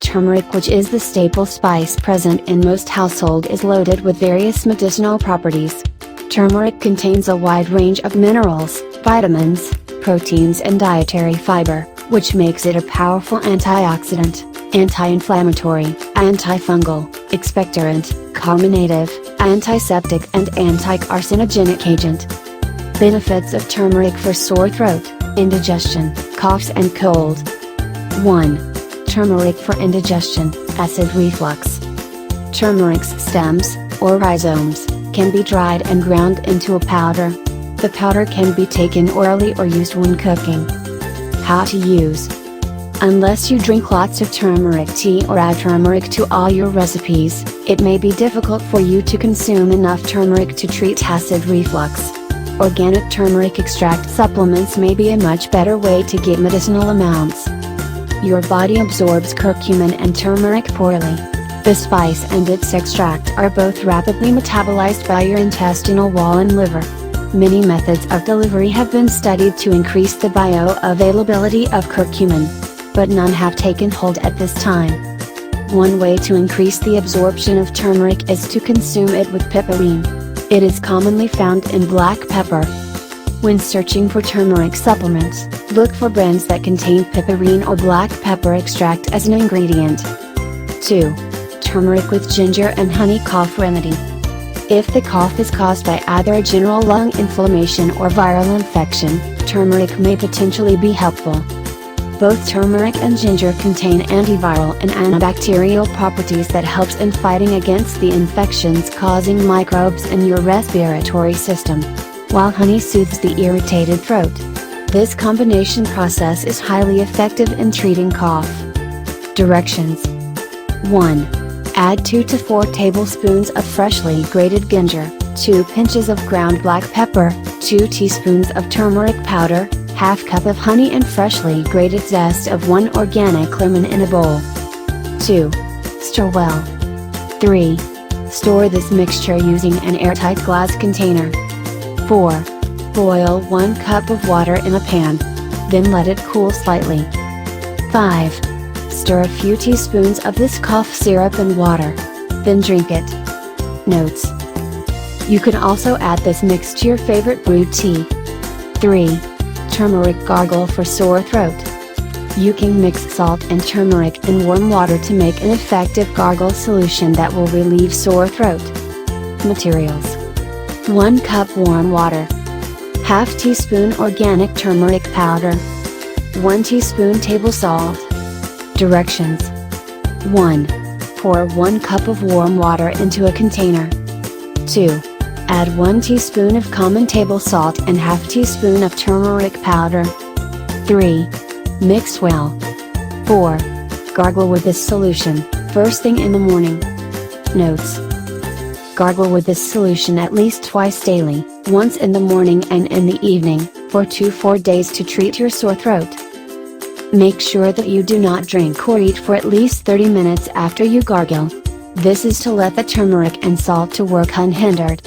Turmeric, which is the staple spice present in most households, is loaded with various medicinal properties. Turmeric contains a wide range of minerals, vitamins, proteins and dietary fiber, which makes it a powerful antioxidant, anti-inflammatory, antifungal, expectorant, carminative, antiseptic and anti-carcinogenic agent. Benefits of turmeric for sore throat, indigestion, coughs and cold. 1. Turmeric for indigestion, acid reflux. Turmeric's stems, or rhizomes, can be dried and ground into a powder. The powder can be taken orally or used when cooking. How to use. Unless you drink lots of turmeric tea or add turmeric to all your recipes, it may be difficult for you to consume enough turmeric to treat acid reflux. Organic turmeric extract supplements may be a much better way to get medicinal amounts. Your body absorbs curcumin and turmeric poorly. The spice and its extract are both rapidly metabolized by your intestinal wall and liver. Many methods of delivery have been studied to increase the bioavailability of curcumin, but none have taken hold at this time. One way to increase the absorption of turmeric is to consume it with piperine. It is commonly found in black pepper. When searching for turmeric supplements, look for brands that contain piperine or black pepper extract as an ingredient. 2. Turmeric with ginger and honey cough remedy. If the cough is caused by either a general lung inflammation or viral infection, turmeric may potentially be helpful. Both turmeric and ginger contain antiviral and antibacterial properties that helps in fighting against the infections causing microbes in your respiratory system, while honey soothes the irritated throat. This combination process is highly effective in treating cough. Directions. 1. Add 2 to 4 tablespoons of freshly grated ginger, 2 pinches of ground black pepper, 2 teaspoons of turmeric powder, half cup of honey and freshly grated zest of 1 organic lemon in a bowl. 2. Stir well. 3. Store this mixture using an airtight glass container. 4. Boil 1 cup of water in a pan. Then let it cool slightly. 5. Stir a few teaspoons of this cough syrup and water. Then drink it. Notes. You can also add this mix to your favorite brewed tea. 3. Turmeric gargle for sore throat. You can mix salt and turmeric in warm water to make an effective gargle solution that will relieve sore throat. Materials. 1 cup warm water. Half teaspoon organic turmeric powder. 1 teaspoon table salt. Directions. 1. Pour 1 cup of warm water into a container. 2. Add 1 teaspoon of common table salt and half teaspoon of turmeric powder. 3. Mix well. 4. Gargle with this solution, first thing in the morning. Notes. Gargle with this solution at least twice daily, once in the morning and in the evening, for 4 days to treat your sore throat. Make sure that you do not drink or eat for at least 30 minutes after you gargle. This is to let the turmeric and salt to work unhindered.